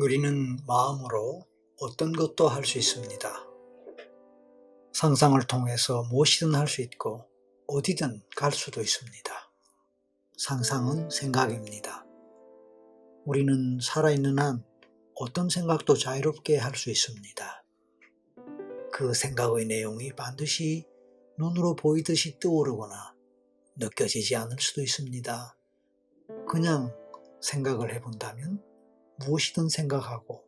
우리는 마음으로 어떤 것도 할 수 있습니다. 상상을 통해서 무엇이든 할 수 있고 어디든 갈 수도 있습니다. 상상은 생각입니다. 우리는 살아있는 한 어떤 생각도 자유롭게 할 수 있습니다. 그 생각의 내용이 반드시 눈으로 보이듯이 떠오르거나 느껴지지 않을 수도 있습니다. 그냥 생각을 해본다면 무엇이든 생각하고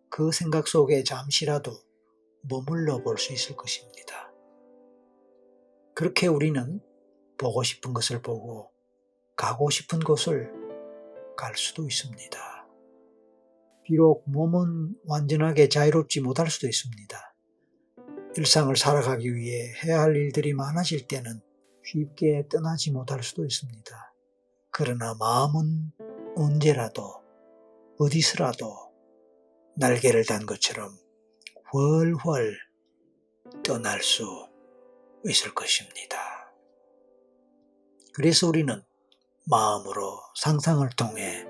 그 생각 속에 잠시라도 머물러 볼 수 있을 것입니다. 그렇게 우리는 보고 싶은 것을 보고 가고 싶은 곳을 갈 수도 있습니다. 비록 몸은 완전하게 자유롭지 못할 수도 있습니다. 일상을 살아가기 위해 해야 할 일들이 많아질 때는 쉽게 떠나지 못할 수도 있습니다. 그러나 마음은 언제라도 어디서라도 날개를 단 것처럼 훨훨 떠날 수 있을 것입니다. 그래서 우리는 마음으로 상상을 통해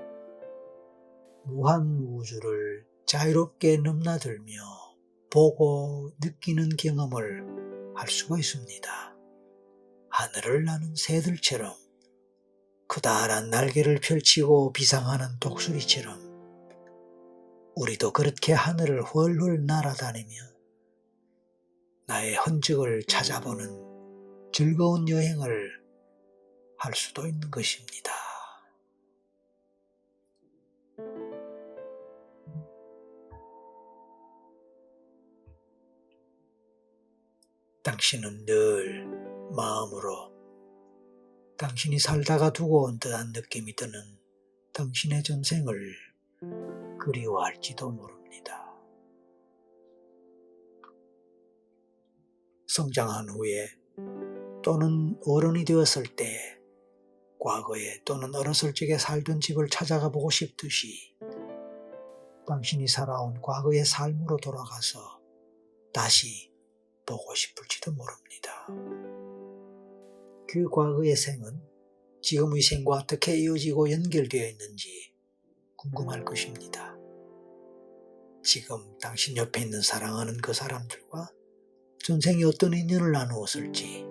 무한 우주를 자유롭게 넘나들며 보고 느끼는 경험을 할 수가 있습니다. 하늘을 나는 새들처럼 커다란 날개를 펼치고 비상하는 독수리처럼 우리도 그렇게 하늘을 훨훨 날아다니며 나의 흔적을 찾아보는 즐거운 여행을 할 수도 있는 것입니다. 당신은 늘 마음으로 당신이 살다가 두고 온 듯한 느낌이 드는 당신의 전생을 그리워할지도 모릅니다. 성장한 후에 또는 어른이 되었을 때 과거에 또는 어렸을 적에 살던 집을 찾아가 보고 싶듯이 당신이 살아온 과거의 삶으로 돌아가서 다시 보고 싶을지도 모릅니다. 그 과거의 생은 지금의 생과 어떻게 이어지고 연결되어 있는지 궁금할 것입니다. 지금 당신 옆에 있는 사랑하는 그 사람들과 전생에 어떤 인연을 나누었을지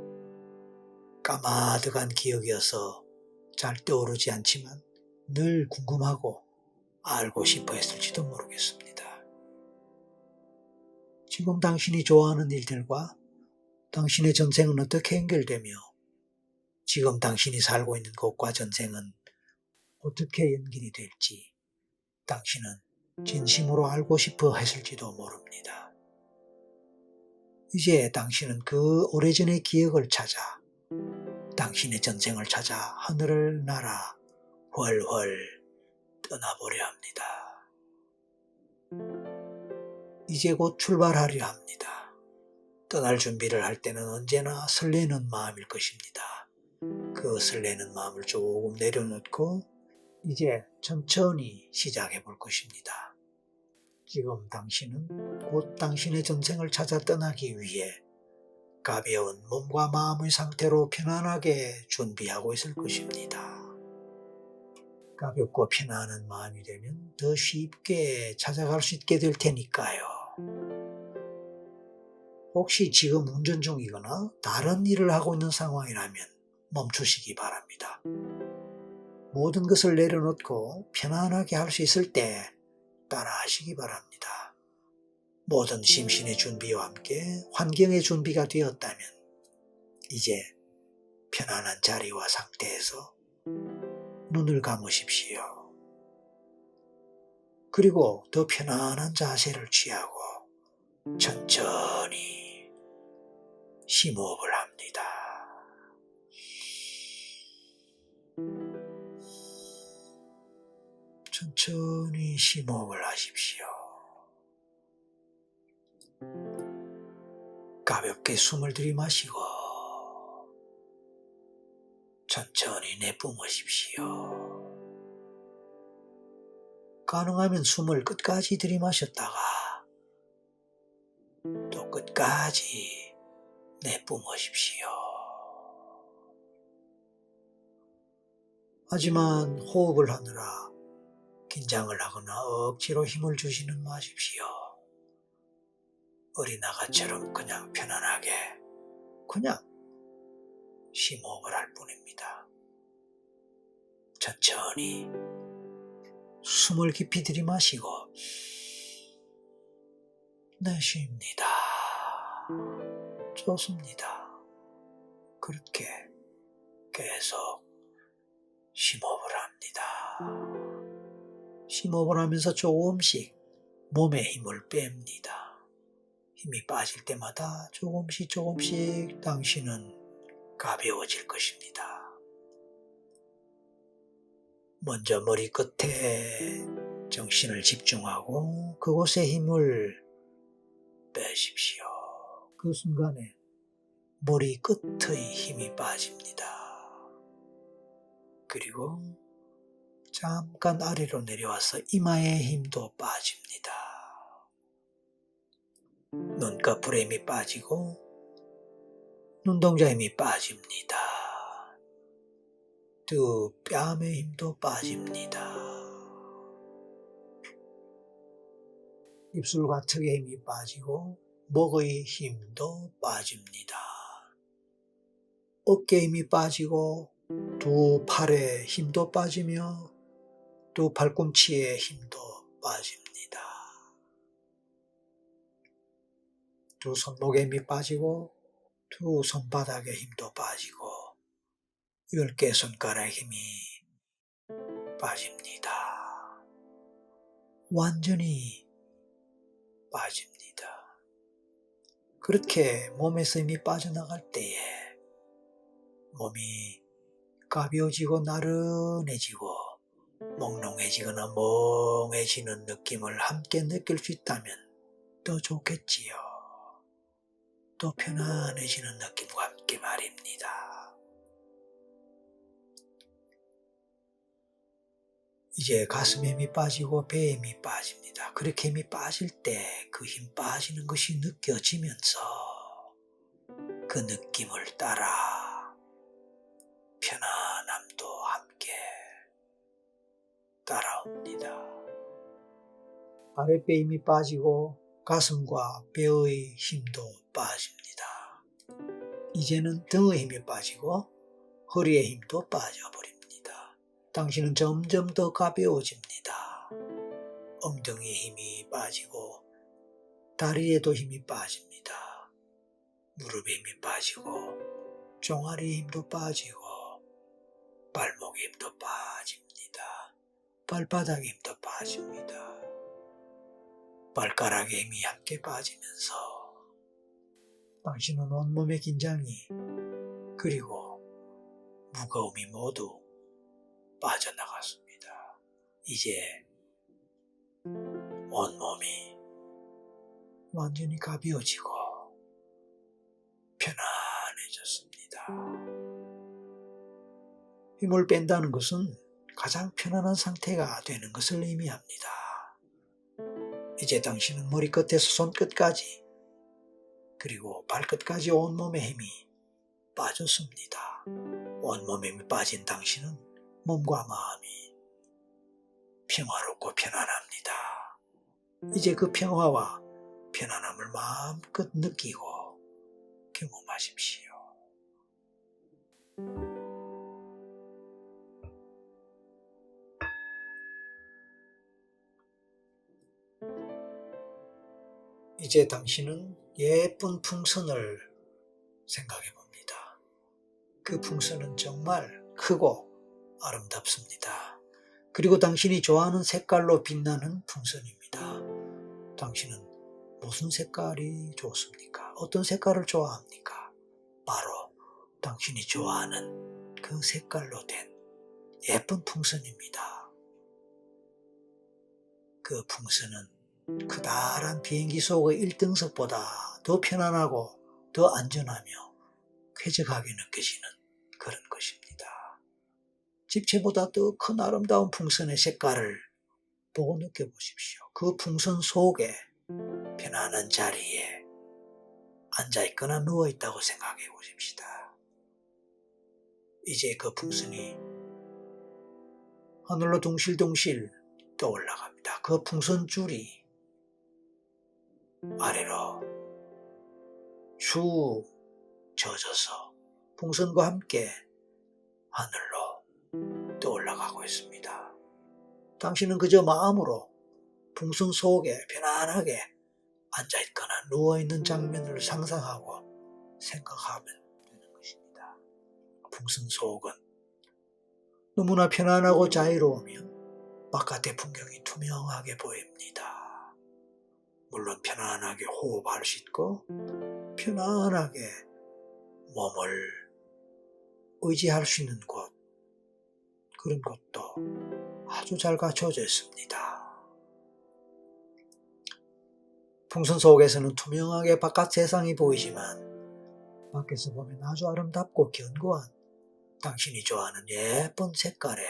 까마득한 기억이어서 잘 떠오르지 않지만 늘 궁금하고 알고 싶어 했을지도 모르겠습니다. 지금 당신이 좋아하는 일들과 당신의 전생은 어떻게 연결되며 지금 당신이 살고 있는 곳과 전생은 어떻게 연결이 될지 당신은 진심으로 알고 싶어 했을지도 모릅니다. 이제 당신은 그 오래전의 기억을 찾아 당신의 전생을 찾아 하늘을 날아 훨훨 떠나보려 합니다. 이제 곧 출발하려 합니다. 떠날 준비를 할 때는 언제나 설레는 마음일 것입니다. 그 설레는 마음을 조금 내려놓고 이제 천천히 시작해 볼 것입니다. 지금 당신은 곧 당신의 전생을 찾아 떠나기 위해 가벼운 몸과 마음의 상태로 편안하게 준비하고 있을 것입니다. 가볍고 편안한 마음이 되면 더 쉽게 찾아갈 수 있게 될 테니까요. 혹시 지금 운전 중이거나 다른 일을 하고 있는 상황이라면 멈추시기 바랍니다. 모든 것을 내려놓고 편안하게 할 수 있을 때 따라 하시기 바랍니다. 모든 심신의 준비와 함께 환경의 준비가 되었다면 이제 편안한 자리와 상태에서 눈을 감으십시오. 그리고 더 편안한 자세를 취하고 천천히 심호흡을 합니다. 천천히 심호흡을 하십시오. 가볍게 숨을 들이마시고 천천히 내뿜으십시오. 가능하면 숨을 끝까지 들이마셨다가 또 끝까지 내뿜으십시오. 하지만 호흡을 하느라 긴장을 하거나 억지로 힘을 주지는 마십시오. 어린아가처럼 그냥 편안하게 그냥 심호흡을 할 뿐입니다. 천천히 숨을 깊이 들이마시고 내쉽니다. 좋습니다. 그렇게 계속 심호흡을 합니다. 심호흡을 하면서 조금씩 몸에 힘을 뺍니다. 힘이 빠질 때마다 조금씩 당신은 가벼워질 것입니다. 먼저 머리끝에 정신을 집중하고 그곳에 힘을 빼십시오. 그 순간에 머리끝의 힘이 빠집니다. 그리고 잠깐 아래로 내려와서 이마의 힘도 빠집니다. 눈꺼풀에 힘이 빠지고 눈동자 힘이 빠집니다. 두 뺨의 힘도 빠집니다. 입술과 턱의 힘이 빠지고 목의 힘도 빠집니다. 어깨 힘이 빠지고 두 팔의 힘도 빠지며 두 팔꿈치의 힘도 빠집니다. 두 손목의 힘이 빠지고 두 손바닥의 힘도 빠지고 10개 손가락의 힘이 빠집니다. 완전히 빠집니다. 그렇게 몸에서 힘이 빠져나갈 때에 몸이 가벼워지고 나른해지고 몽롱해지거나 멍해지는 느낌을 함께 느낄 수 있다면 더 좋겠지요. 또 편안해지는 느낌과 함께 말입니다. 이제 가슴에 힘이 빠지고 배에 힘이 빠집니다. 그렇게 힘이 빠질 때 그 힘 빠지는 것이 느껴지면서 그 느낌을 따라 편안함도 함께 따라옵니다. 아랫배 힘이 빠지고 가슴과 배의 힘도 빠집니다. 이제는 등의 힘이 빠지고 허리의 힘도 빠져버립니다. 당신은 점점 더 가벼워집니다. 엉덩이에 힘이 빠지고 다리에도 힘이 빠집니다. 무릎에 힘이 빠지고 종아리에 힘도 빠지고 발목에 힘도 빠집니다. 발바닥에 힘도 빠집니다. 발가락에 힘이 함께 빠지면서 당신은 온몸의 긴장이 그리고 무거움이 모두 빠져나갔습니다. 이제 온몸이 완전히 가벼워지고 편안해졌습니다. 힘을 뺀다는 것은 가장 편안한 상태가 되는 것을 의미합니다. 이제 당신은 머리끝에서 손끝까지 그리고 발끝까지 온몸의 힘이 빠졌습니다. 온몸에 힘이 빠진 당신은 몸과 마음이 평화롭고 편안합니다. 이제 그 평화와 편안함을 마음껏 느끼고 경험하십시오. 이제 당신은 예쁜 풍선을 생각해 봅니다. 그 풍선은 정말 크고 아름답습니다. 그리고 당신이 좋아하는 색깔로 빛나는 풍선입니다. 당신은 무슨 색깔이 좋습니까? 어떤 색깔을 좋아합니까? 바로 당신이 좋아하는 그 색깔로 된 예쁜 풍선입니다. 그 풍선은 커다란 비행기 속의 1등석보다 더 편안하고 더 안전하며 쾌적하게 느껴지는 그런 것입니다. 집채보다 더 큰 아름다운 풍선의 색깔을 보고 느껴보십시오. 그 풍선 속에 편안한 자리에 앉아있거나 누워있다고 생각해 보십시다. 이제 그 풍선이 하늘로 둥실둥실 떠올라갑니다. 그 풍선줄이 아래로 쭉 젖어서 풍선과 함께 하늘로 떠올라가고 있습니다. 당신은 그저 마음으로 풍선 속에 편안하게 앉아있거나 누워있는 장면을 상상하고 생각하면 되는 것입니다. 풍선 속은 너무나 편안하고 자유로우며 바깥의 풍경이 투명하게 보입니다. 물론 편안하게 호흡할 수 있고 편안하게 몸을 의지할 수 있는 곳, 그런 것도 아주 잘 갖춰져 있습니다. 풍선 속에서는 투명하게 바깥 세상이 보이지만 밖에서 보면 아주 아름답고 견고한 당신이 좋아하는 예쁜 색깔의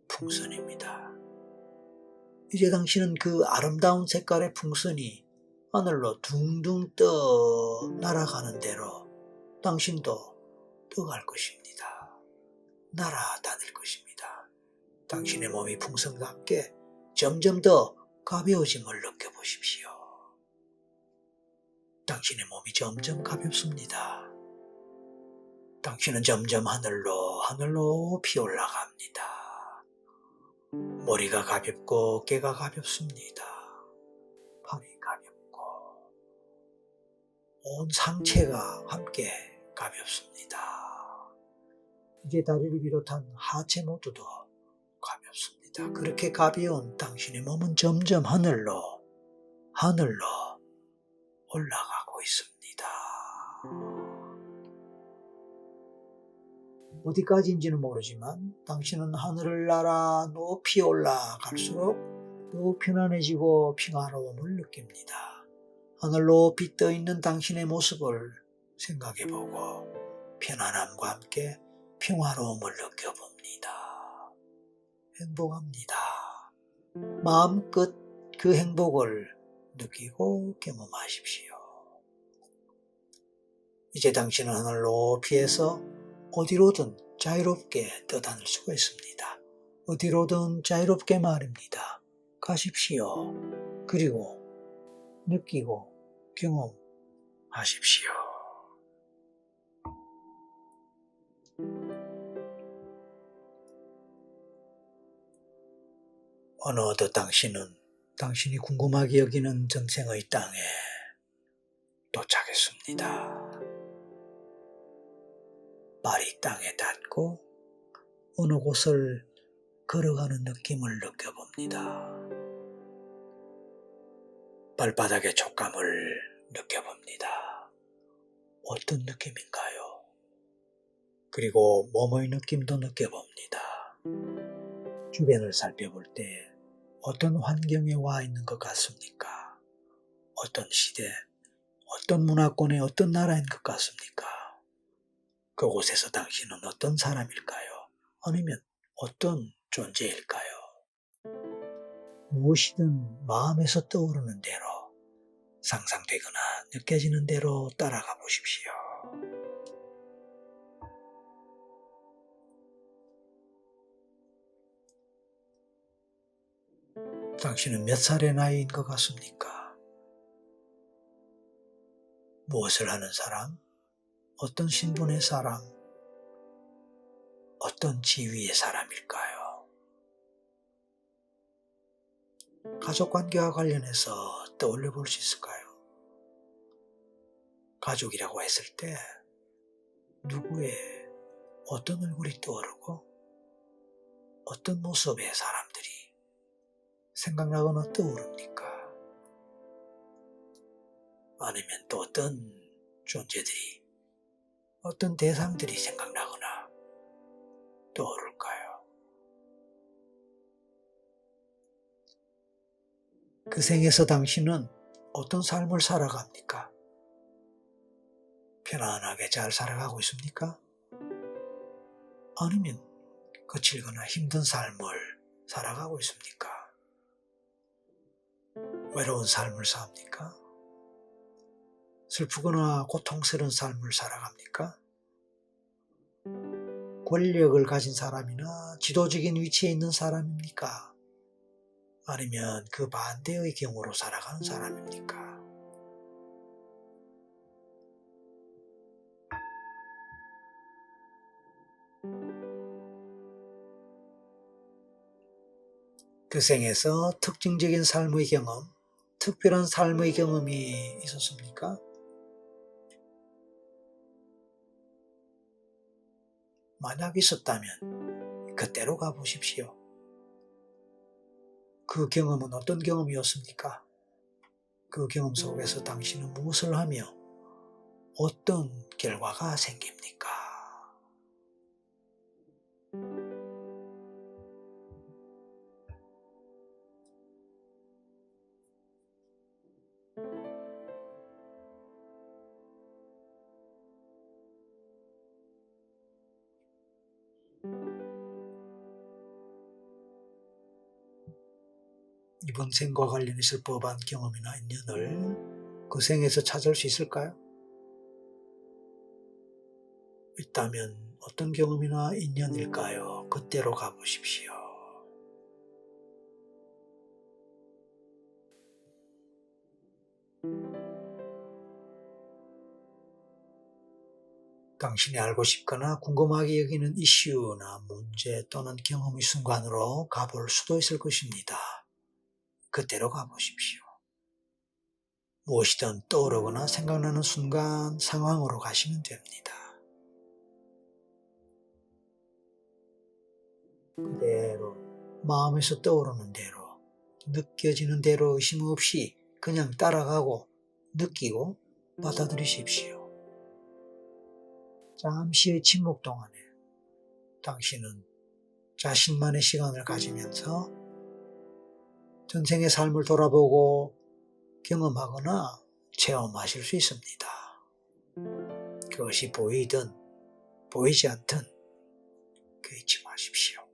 풍선입니다. 이제 당신은 그 아름다운 색깔의 풍선이 하늘로 둥둥 떠 날아가는 대로 당신도 떠갈 것입니다. 날아다닐 것입니다. 당신의 몸이 풍선과 함께 점점 더 가벼워짐을 느껴보십시오. 당신의 몸이 점점 가볍습니다. 당신은 점점 하늘로 높이 올라갑니다. 머리가 가볍고 어깨가 가볍습니다. 팔이 가볍고 온 상체가 함께 가볍습니다. 이제 다리를 비롯한 하체 모두도 가볍습니다. 그렇게 가벼운 당신의 몸은 점점 하늘로 올라가고 있습니다. 어디까지인지는 모르지만 당신은 하늘을 날아 높이 올라갈수록 더 편안해지고 평화로움을 느낍니다. 하늘 높이 떠있는 당신의 모습을 생각해보고 편안함과 함께 평화로움을 느껴봅니다. 행복합니다. 마음껏 그 행복을 느끼고 경험하십시오. 이제 당신은 하늘 높이에서 어디로든 자유롭게 떠다닐 수가 있습니다. 어디로든 자유롭게 말입니다. 가십시오. 그리고 느끼고 경험하십시오. 어느덧 당신은 당신이 궁금하게 여기는 전생의 땅에 도착했습니다. 발이 땅에 닿고 어느 곳을 걸어가는 느낌을 느껴봅니다. 발바닥의 촉감을 느껴봅니다. 어떤 느낌인가요? 그리고 몸의 느낌도 느껴봅니다. 주변을 살펴볼 때 어떤 환경에 와 있는 것 같습니까? 어떤 시대, 어떤 문화권의 어떤 나라인 것 같습니까? 그곳에서 당신은 어떤 사람일까요? 아니면 어떤 존재일까요? 무엇이든 마음에서 떠오르는 대로, 상상되거나 느껴지는 대로 따라가 보십시오. 당신은 몇 살의 나이인 것 같습니까? 무엇을 하는 사람? 어떤 신분의 사람? 어떤 지위의 사람일까요? 가족관계와 관련해서 떠올려 볼 수 있을까요? 가족이라고 했을 때 누구의 어떤 얼굴이 떠오르고 어떤 모습의 사람들이 생각나거나 떠오릅니까? 아니면 또 어떤 존재들이, 어떤 대상들이 생각나거나 떠오를까요? 그 생에서 당신은 어떤 삶을 살아갑니까? 편안하게 잘 살아가고 있습니까? 아니면 거칠거나 힘든 삶을 살아가고 있습니까? 외로운 삶을 삽니까? 슬프거나 고통스러운 삶을 살아갑니까? 권력을 가진 사람이나 지도적인 위치에 있는 사람입니까? 아니면 그 반대의 경우로 살아가는 사람입니까? 그 생에서 특징적인 삶의 경험, 특별한 삶의 경험이 있었습니까? 만약 있었다면 그때로 가보십시오. 그 경험은 어떤 경험이었습니까? 그 경험 속에서 당신은 무엇을 하며 어떤 결과가 생깁니까? 이번 생과 관련있을 법한 경험이나 인연을 그 생에서 찾을 수 있을까요? 있다면 어떤 경험이나 인연일까요? 그때로 가보십시오. 당신이 알고 싶거나 궁금하게 여기는 이슈나 문제 또는 경험의 순간으로 가볼 수도 있을 것입니다. 그때로 가보십시오. 무엇이든 떠오르거나 생각나는 순간 상황으로 가시면 됩니다. 그대로 마음에서 떠오르는 대로 느껴지는 대로 의심 없이 그냥 따라가고 느끼고 받아들이십시오. 잠시의 침묵 동안에 당신은 자신만의 시간을 가지면서 전생의 삶을 돌아보고 경험하거나 체험하실 수 있습니다. 그것이 보이든 보이지 않든 그 잊지 마십시오.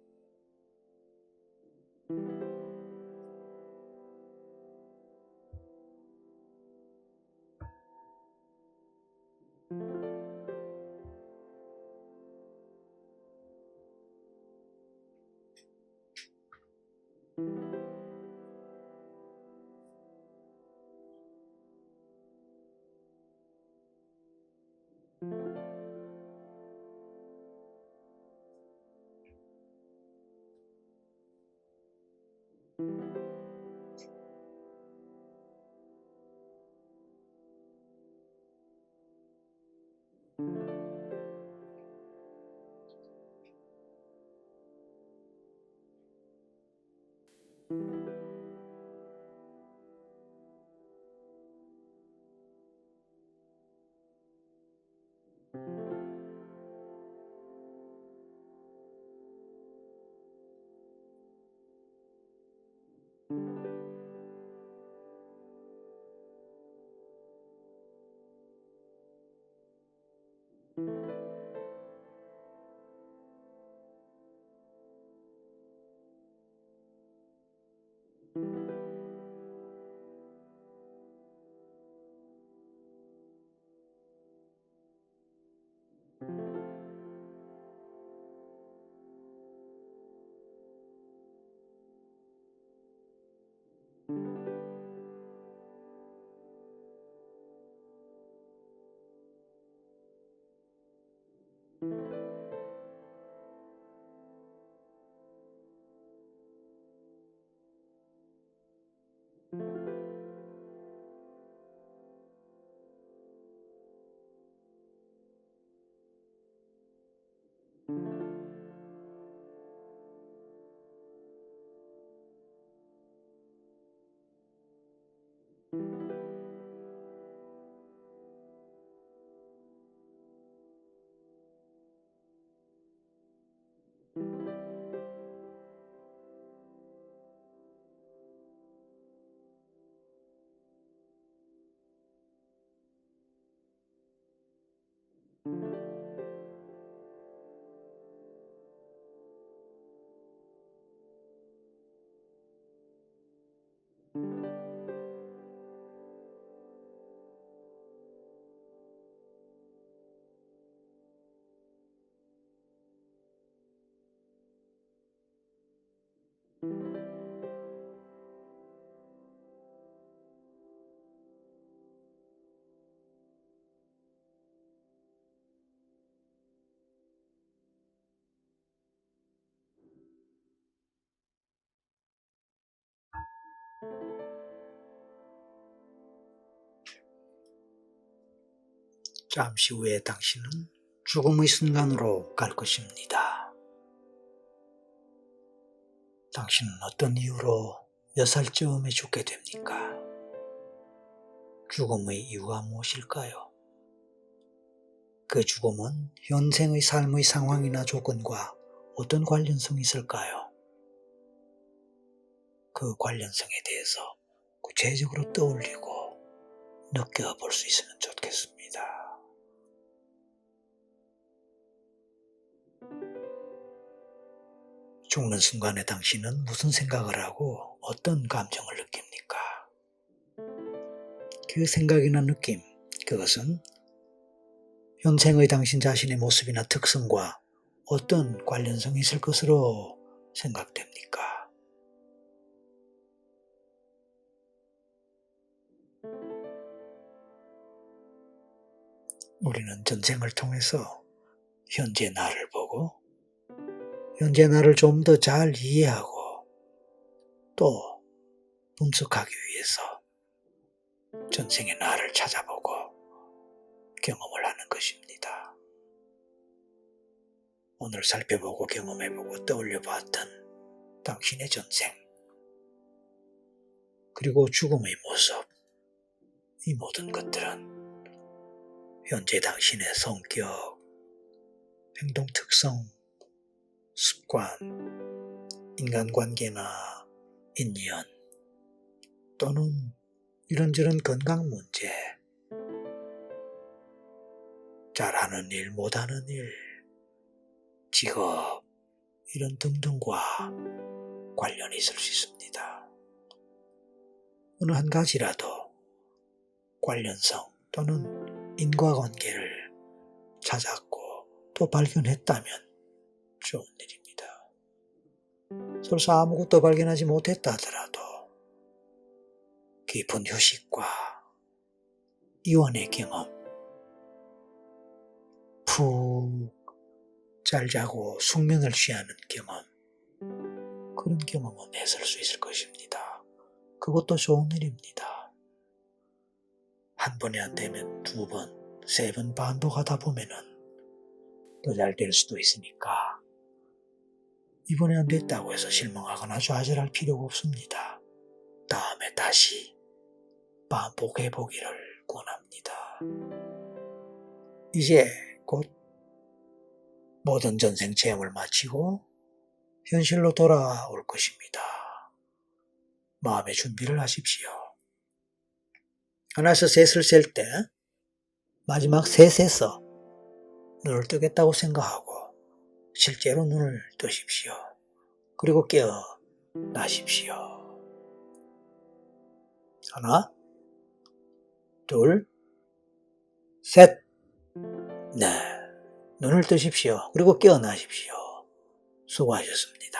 잠시 후에 당신은 죽음의 순간으로 갈 것입니다. 당신은 어떤 이유로 몇 살쯤에 죽게 됩니까? 죽음의 이유가 무엇일까요? 그 죽음은 현생의 삶의 상황이나 조건과 어떤 관련성이 있을까요? 그 관련성에 대해서 구체적으로 떠올리고 느껴볼 수 있으면 좋겠습니다. 죽는 순간에 당신은 무슨 생각을 하고 어떤 감정을 느낍니까? 그 생각이나 느낌, 그것은 현생의 당신 자신의 모습이나 특성과 어떤 관련성이 있을 것으로 생각됩니까? 우리는 전생을 통해서 현재 나를 보고 현재 나를 좀 더 잘 이해하고 또 분석하기 위해서 전생의 나를 찾아보고 경험을 하는 것입니다. 오늘 살펴보고 경험해보고 떠올려보았던 당신의 전생, 그리고 죽음의 모습, 이 모든 것들은 현재 당신의 성격, 행동 특성, 습관, 인간관계나 인연, 또는 이런저런 건강 문제, 잘하는 일, 못하는 일, 직업, 이런 등등과 관련이 있을 수 있습니다. 어느 한 가지라도 관련성 또는 인과관계를 찾았고 또 발견했다면 좋은 일입니다. 설사 아무것도 발견하지 못했다 하더라도 깊은 휴식과 이완의 경험, 푹 잘 자고 숙면을 취하는 경험, 그런 경험은 했을 수 있을 것입니다. 그것도 좋은 일입니다. 한 번에 안 되면 두 번, 세 번 반복하다 보면은 더 잘 될 수도 있으니까 이번에 안 됐다고 해서 실망하거나 좌절할 필요가 없습니다. 다음에 다시 반복해 보기를 권합니다. 이제 곧 모든 전생 체험을 마치고 현실로 돌아올 것입니다. 마음의 준비를 하십시오. 하나에서 셋을 셀 때 마지막 셋에서 눈을 뜨겠다고 생각하고 실제로 눈을 뜨십시오. 그리고 깨어나십시오. 하나, 둘, 셋. 네, 눈을 뜨십시오. 그리고 깨어나십시오. 수고하셨습니다.